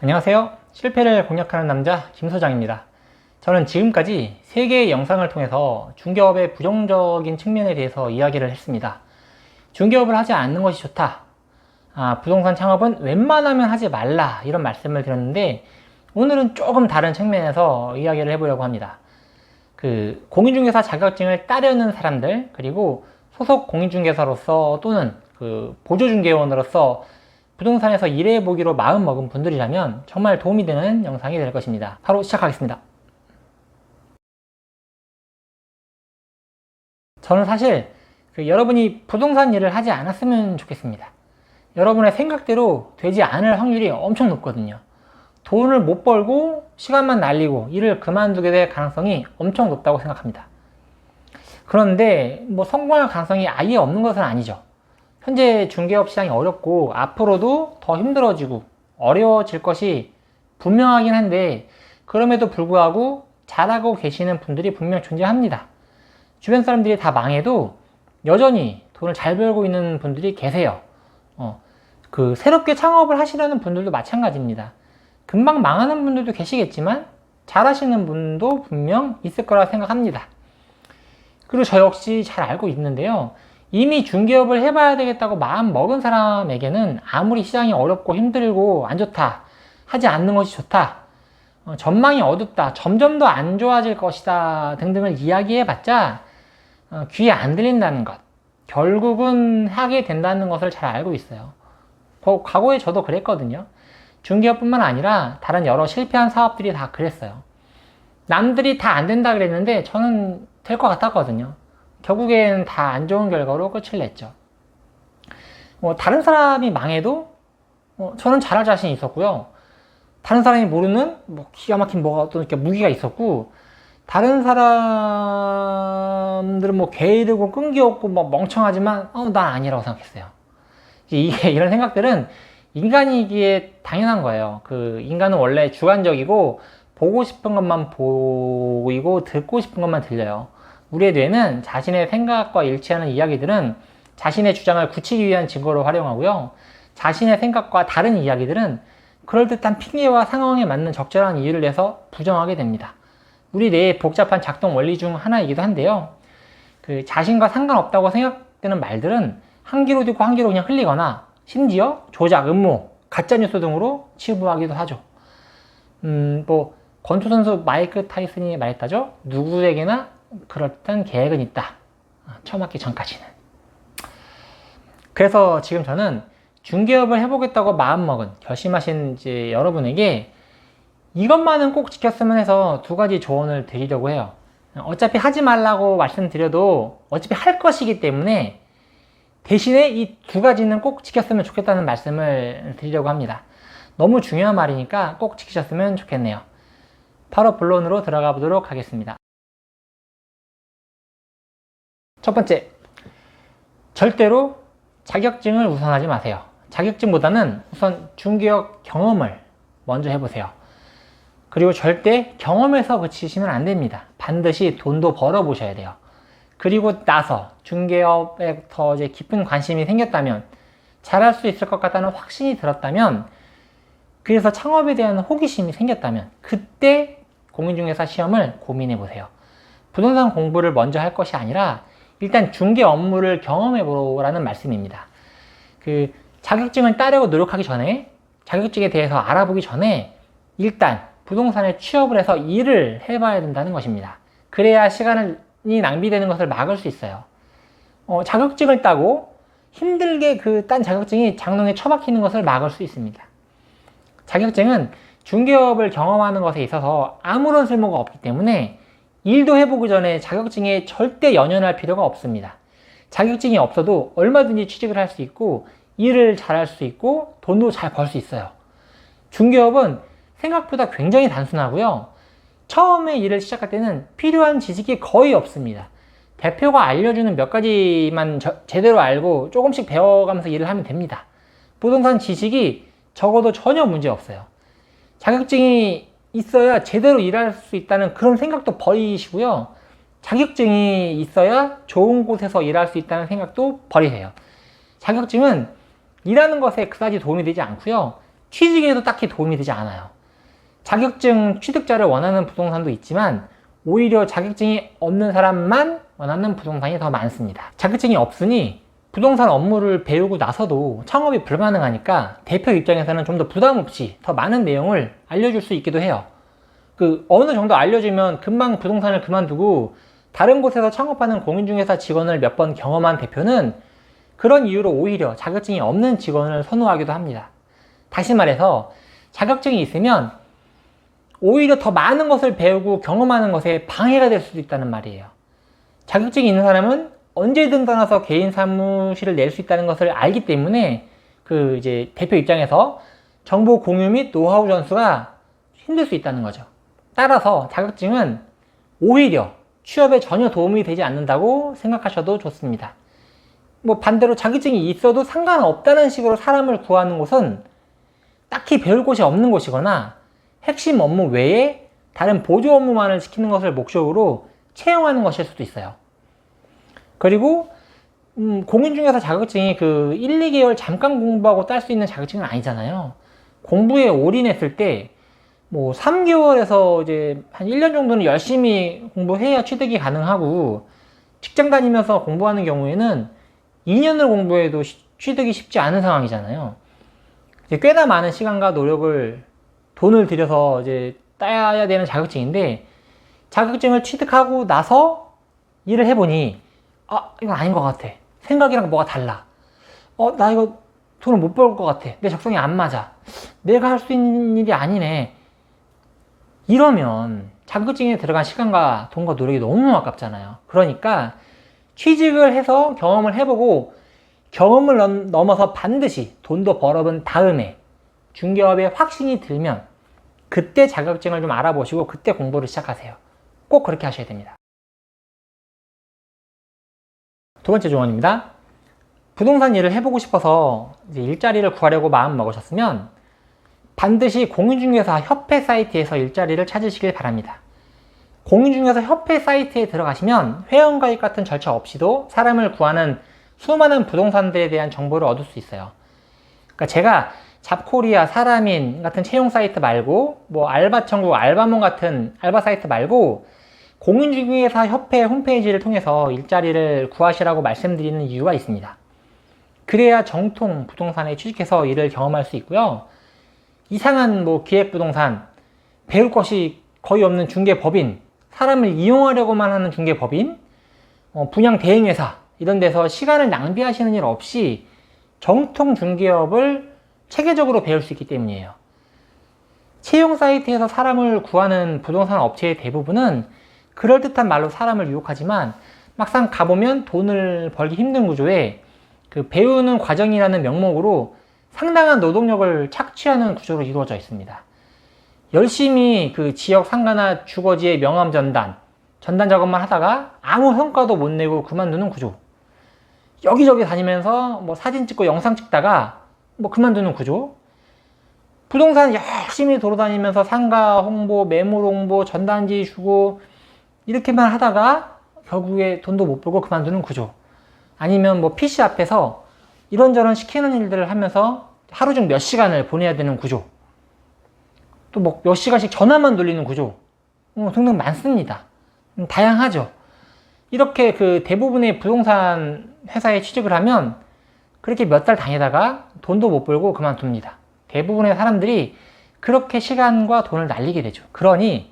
안녕하세요. 실패를 공략하는 남자 김소장입니다. 저는 지금까지 3개의 영상을 통해서 중개업의 부정적인 측면에 대해서 이야기를 했습니다. 중개업을 하지 않는 것이 좋다. 부동산 창업은 웬만하면 하지 말라. 이런 말씀을 드렸는데 오늘은 조금 다른 측면에서 이야기를 해보려고 합니다. 공인중개사 자격증을 따려는 사람들, 그리고 소속 공인중개사로서 또는 보조중개원으로서 부동산에서 일해보기로 마음먹은 분들이라면 정말 도움이 되는 영상이 될 것입니다. 바로 시작하겠습니다. 저는 사실 여러분이 부동산 일을 하지 않았으면 좋겠습니다. 여러분의 생각대로 되지 않을 확률이 엄청 높거든요. 돈을 못 벌고 시간만 날리고 일을 그만두게 될 가능성이 엄청 높다고 생각합니다. 그런데 성공할 가능성이 아예 없는 것은 아니죠. 현재 중개업 시장이 어렵고 앞으로도 더 힘들어지고 어려워질 것이 분명하긴 한데, 그럼에도 불구하고 잘하고 계시는 분들이 분명 존재합니다. 주변 사람들이 다 망해도 여전히 돈을 잘 벌고 있는 분들이 계세요. 새롭게 창업을 하시려는 분들도 마찬가지입니다. 금방 망하는 분들도 계시겠지만 잘하시는 분도 분명 있을 거라 생각합니다. 그리고 저 역시 잘 알고 있는데요. 이미 중개업을 해봐야 되겠다고 마음 먹은 사람에게는 아무리 시장이 어렵고 힘들고 안 좋다, 하지 않는 것이 좋다, 전망이 어둡다, 점점 더 안 좋아질 것이다 등등을 이야기해봤자 귀에 안 들린다는 것, 결국은 하게 된다는 것을 잘 알고 있어요. 과거에 저도 그랬거든요. 중개업뿐만 아니라 다른 여러 실패한 사업들이 다 그랬어요. 남들이 다 안 된다 그랬는데 저는 될 것 같았거든요. 결국엔 다 안 좋은 결과로 끝을 냈죠. 다른 사람이 망해도 저는 잘할 자신이 있었고요. 다른 사람이 모르는 기가 막힌 어떤 이렇게 무기가 있었고, 다른 사람들은 게으르고 끈기 없고 멍청하지만 난 아니라고 생각했어요. 이런 생각들은 인간이기에 당연한 거예요. 인간은 원래 주관적이고 보고 싶은 것만 보이고 듣고 싶은 것만 들려요. 우리의 뇌는 자신의 생각과 일치하는 이야기들은 자신의 주장을 굳히기 위한 증거로 활용하고요. 자신의 생각과 다른 이야기들은 그럴듯한 핑계와 상황에 맞는 적절한 이유를 내서 부정하게 됩니다. 우리 뇌의 복잡한 작동 원리 중 하나이기도 한데요. 자신과 상관없다고 생각되는 말들은 한 귀로 듣고 한 귀로 그냥 흘리거나, 심지어 조작, 음모, 가짜뉴스 등으로 치부하기도 하죠. 권투 선수 마이크 타이슨이 말했다죠. 누구에게나 그럴듯한 계획은 있다. 처음 맞기 전까지는. 그래서 지금 저는 중개업을 해보겠다고 마음먹은, 결심하신 여러분에게 이것만은 꼭 지켰으면 해서 2가지 조언을 드리려고 해요. 어차피 하지 말라고 말씀드려도 어차피 할 것이기 때문에 대신에 이 2가지는 꼭 지켰으면 좋겠다는 말씀을 드리려고 합니다. 너무 중요한 말이니까 꼭 지키셨으면 좋겠네요. 바로 본론으로 들어가 보도록 하겠습니다. 첫 번째, 절대로 자격증을 우선하지 마세요. 자격증보다는 우선 중개업 경험을 먼저 해보세요. 그리고 절대 경험에서 그치시면 안 됩니다. 반드시 돈도 벌어보셔야 돼요. 그리고 나서 중개업에 더 깊은 관심이 생겼다면, 잘할 수 있을 것 같다는 확신이 들었다면, 그래서 창업에 대한 호기심이 생겼다면 그때 공인중개사 시험을 고민해 보세요. 부동산 공부를 먼저 할 것이 아니라 일단 중개 업무를 경험해 보라는 말씀입니다. 자격증을 따려고 노력하기 전에, 자격증에 대해서 알아보기 전에 일단 부동산에 취업을 해서 일을 해봐야 된다는 것입니다. 그래야 시간이 낭비되는 것을 막을 수 있어요. 자격증을 따고 힘들게 딴 자격증이 장롱에 처박히는 것을 막을 수 있습니다. 자격증은 중개업을 경험하는 것에 있어서 아무런 쓸모가 없기 때문에 일도 해보기 전에 자격증에 절대 연연할 필요가 없습니다. 자격증이 없어도 얼마든지 취직을 할 수 있고 일을 잘할 수 있고 돈도 잘 벌 수 있어요. 중개업은 생각보다 굉장히 단순하고요. 처음에 일을 시작할 때는 필요한 지식이 거의 없습니다. 대표가 알려주는 몇 가지만 제대로 알고 조금씩 배워가면서 일을 하면 됩니다. 부동산 지식이 적어도 전혀 문제 없어요. 자격증이 있어야 제대로 일할 수 있다는 그런 생각도 버리시고요. 자격증이 있어야 좋은 곳에서 일할 수 있다는 생각도 버리세요. 자격증은 일하는 것에 그다지 도움이 되지 않고요. 취직에도 딱히 도움이 되지 않아요. 자격증 취득자를 원하는 부동산도 있지만 오히려 자격증이 없는 사람만 원하는 부동산이 더 많습니다. 자격증이 없으니 부동산 업무를 배우고 나서도 창업이 불가능하니까 대표 입장에서는 좀 더 부담 없이 더 많은 내용을 알려줄 수 있기도 해요. 어느 정도 알려주면 금방 부동산을 그만두고 다른 곳에서 창업하는 공인중개사 직원을 몇 번 경험한 대표는 그런 이유로 오히려 자격증이 없는 직원을 선호하기도 합니다. 다시 말해서 자격증이 있으면 오히려 더 많은 것을 배우고 경험하는 것에 방해가 될 수도 있다는 말이에요. 자격증이 있는 사람은 언제든 떠나서 개인 사무실을 낼 수 있다는 것을 알기 때문에 이제 대표 입장에서 정보 공유 및 노하우 전수가 힘들 수 있다는 거죠. 따라서 자격증은 오히려 취업에 전혀 도움이 되지 않는다고 생각하셔도 좋습니다. 반대로 자격증이 있어도 상관없다는 식으로 사람을 구하는 곳은 딱히 배울 곳이 없는 곳이거나 핵심 업무 외에 다른 보조 업무만을 시키는 것을 목적으로 채용하는 것일 수도 있어요. 그리고 공인중개사 자격증이 1, 2개월 잠깐 공부하고 딸 수 있는 자격증은 아니잖아요. 공부에 올인했을 때 3개월에서 이제 한 1년 정도는 열심히 공부해야 취득이 가능하고, 직장 다니면서 공부하는 경우에는 2년을 공부해도 취득이 쉽지 않은 상황이잖아요. 이제 꽤나 많은 시간과 노력을, 돈을 들여서 이제 따야 되는 자격증인데, 자격증을 취득하고 나서 일을 해보니 이건 아닌 것 같아. 생각이랑 뭐가 달라. 나 이거 돈을 못 벌 것 같아. 내 적성이 안 맞아. 내가 할 수 있는 일이 아니네. 이러면 자격증에 들어간 시간과 돈과 노력이 너무 아깝잖아요. 그러니까 취직을 해서 경험을 해보고, 경험을 넘어서 반드시 돈도 벌어본 다음에 중개업에 확신이 들면 그때 자격증을 좀 알아보시고 그때 공부를 시작하세요. 꼭 그렇게 하셔야 됩니다. 두 번째 조언입니다. 부동산 일을 해보고 싶어서 이제 일자리를 구하려고 마음 먹으셨으면 반드시 공인중개사 협회 사이트에서 일자리를 찾으시길 바랍니다. 공인중개사 협회 사이트에 들어가시면 회원가입 같은 절차 없이도 사람을 구하는 수많은 부동산들에 대한 정보를 얻을 수 있어요. 그러니까 제가 잡코리아, 사람인 같은 채용 사이트 말고 알바천국, 알바몬 같은 알바 사이트 말고 공인중개사 협회 홈페이지를 통해서 일자리를 구하시라고 말씀드리는 이유가 있습니다. 그래야 정통 부동산에 취직해서 일을 경험할 수 있고요. 이상한 기획부동산, 배울 것이 거의 없는 중개법인, 사람을 이용하려고만 하는 중개법인, 분양 대행회사 이런 데서 시간을 낭비하시는 일 없이 정통 중개업을 체계적으로 배울 수 있기 때문이에요. 채용 사이트에서 사람을 구하는 부동산 업체의 대부분은 그럴듯한 말로 사람을 유혹하지만 막상 가보면 돈을 벌기 힘든 구조에 배우는 과정이라는 명목으로 상당한 노동력을 착취하는 구조로 이루어져 있습니다. 열심히 지역 상가나 주거지의 명함 전단 작업만 하다가 아무 성과도 못 내고 그만두는 구조. 여기저기 다니면서 사진 찍고 영상 찍다가 그만두는 구조. 부동산 열심히 돌아다니면서 상가 홍보, 매물 홍보, 전단지 주고 이렇게만 하다가 결국에 돈도 못 벌고 그만두는 구조. 아니면 PC 앞에서 이런저런 시키는 일들을 하면서 하루 중 몇 시간을 보내야 되는 구조. 또 몇 시간씩 전화만 돌리는 구조. 등등 많습니다. 다양하죠. 이렇게 대부분의 부동산 회사에 취직을 하면 그렇게 몇 달 다니다가 돈도 못 벌고 그만둡니다. 대부분의 사람들이 그렇게 시간과 돈을 날리게 되죠. 그러니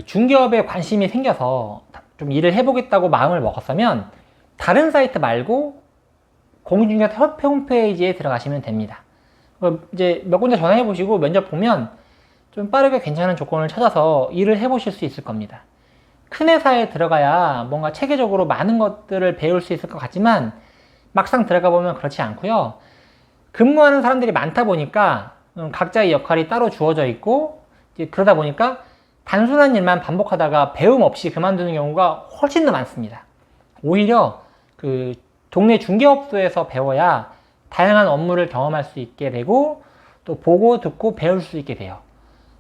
중개업에 관심이 생겨서 좀 일을 해보겠다고 마음을 먹었으면 다른 사이트 말고 공인중개사 협회 홈페이지에 들어가시면 됩니다. 이제 몇 군데 전화해 보시고 면접 보면 좀 빠르게 괜찮은 조건을 찾아서 일을 해보실 수 있을 겁니다. 큰 회사에 들어가야 뭔가 체계적으로 많은 것들을 배울 수 있을 것 같지만 막상 들어가 보면 그렇지 않고요. 근무하는 사람들이 많다 보니까 각자의 역할이 따로 주어져 있고, 이제 그러다 보니까 단순한 일만 반복하다가 배움 없이 그만두는 경우가 훨씬 더 많습니다. 오히려 동네 중개업소에서 배워야 다양한 업무를 경험할 수 있게 되고 또 보고 듣고 배울 수 있게 돼요.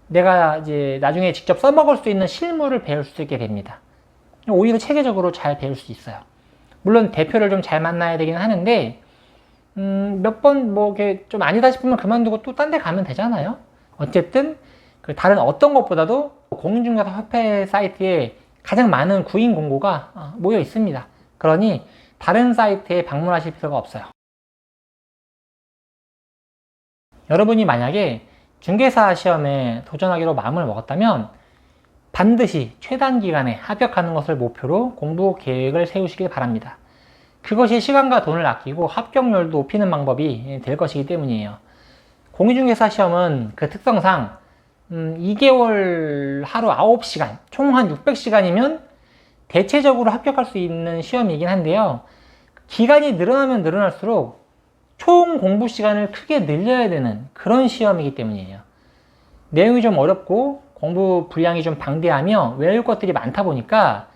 내가 이제 나중에 직접 써먹을 수 있는 실무를 배울 수 있게 됩니다. 오히려 체계적으로 잘 배울 수 있어요. 물론 대표를 좀 잘 만나야 되긴 하는데 몇 번 뭐 이게 좀 아니다 싶으면 그만두고 또 딴 데 가면 되잖아요. 어쨌든 그 다른 어떤 것보다도 공인중개사 협회 사이트에 가장 많은 구인 공고가 모여 있습니다. 그러니 다른 사이트에 방문하실 필요가 없어요. 여러분이 만약에 중개사 시험에 도전하기로 마음을 먹었다면 반드시 최단 기간에 합격하는 것을 목표로 공부 계획을 세우시길 바랍니다. 그것이 시간과 돈을 아끼고 합격률도 높이는 방법이 될 것이기 때문이에요. 공인중개사 시험은 그 특성상 2개월 하루 9시간, 총 한 600시간이면 대체적으로 합격할 수 있는 시험이긴 한데요. 기간이 늘어나면 늘어날수록 총 공부 시간을 크게 늘려야 되는 그런 시험이기 때문이에요. 내용이 좀 어렵고 공부 분량이 좀 방대하며 외울 것들이 많다 보니까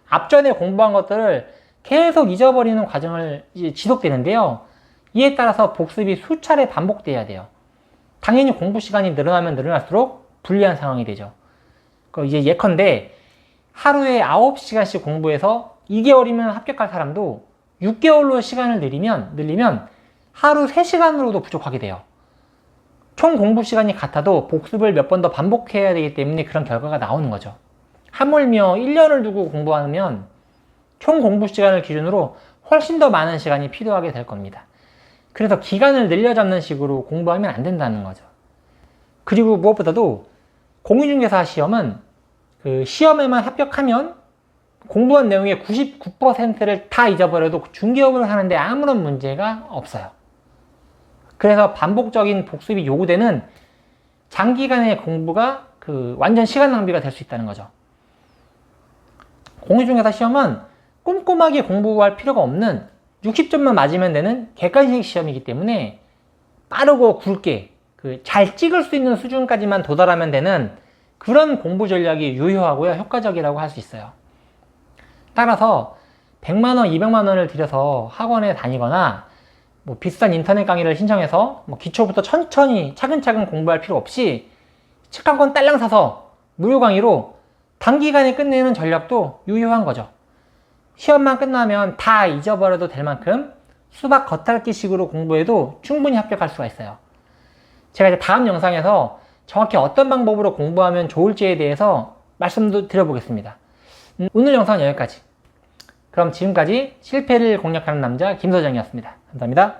앞전에 공부한 것들을 계속 잊어버리는 과정을 지속되는데요. 이에 따라서 복습이 수차례 반복돼야 돼요. 당연히 공부 시간이 늘어나면 늘어날수록 불리한 상황이 되죠. 이제 예컨대 하루에 9시간씩 공부해서 2개월이면 합격할 사람도 6개월로 시간을 늘리면 하루 3시간으로도 부족하게 돼요. 총 공부 시간이 같아도 복습을 몇 번 더 반복해야 되기 때문에 그런 결과가 나오는 거죠. 하물며 1년을 두고 공부하면 총 공부 시간을 기준으로 훨씬 더 많은 시간이 필요하게 될 겁니다. 그래서 기간을 늘려잡는 식으로 공부하면 안 된다는 거죠. 그리고 무엇보다도 공인중개사 시험은 그 시험에만 합격하면 공부한 내용의 99%를 다 잊어버려도 중개업을 하는데 아무런 문제가 없어요. 그래서 반복적인 복습이 요구되는 장기간의 공부가 완전 시간 낭비가 될 수 있다는 거죠. 공인중개사 시험은 꼼꼼하게 공부할 필요가 없는 60점만 맞으면 되는 객관식 시험이기 때문에 빠르고 굵게 잘 찍을 수 있는 수준까지만 도달하면 되는 그런 공부 전략이 유효하고요, 효과적이라고 할 수 있어요. 따라서 100만원, 200만원을 들여서 학원에 다니거나 비싼 인터넷 강의를 신청해서 기초부터 천천히 차근차근 공부할 필요 없이 책 한 권 딸랑 사서 무료 강의로 단기간에 끝내는 전략도 유효한 거죠. 시험만 끝나면 다 잊어버려도 될 만큼 수박 겉핥기식으로 공부해도 충분히 합격할 수가 있어요. 제가 이제 다음 영상에서 정확히 어떤 방법으로 공부하면 좋을지에 대해서 말씀도 드려보겠습니다. 오늘 영상은 여기까지. 그럼 지금까지 실패를 공략하는 남자 김서정이었습니다. 감사합니다.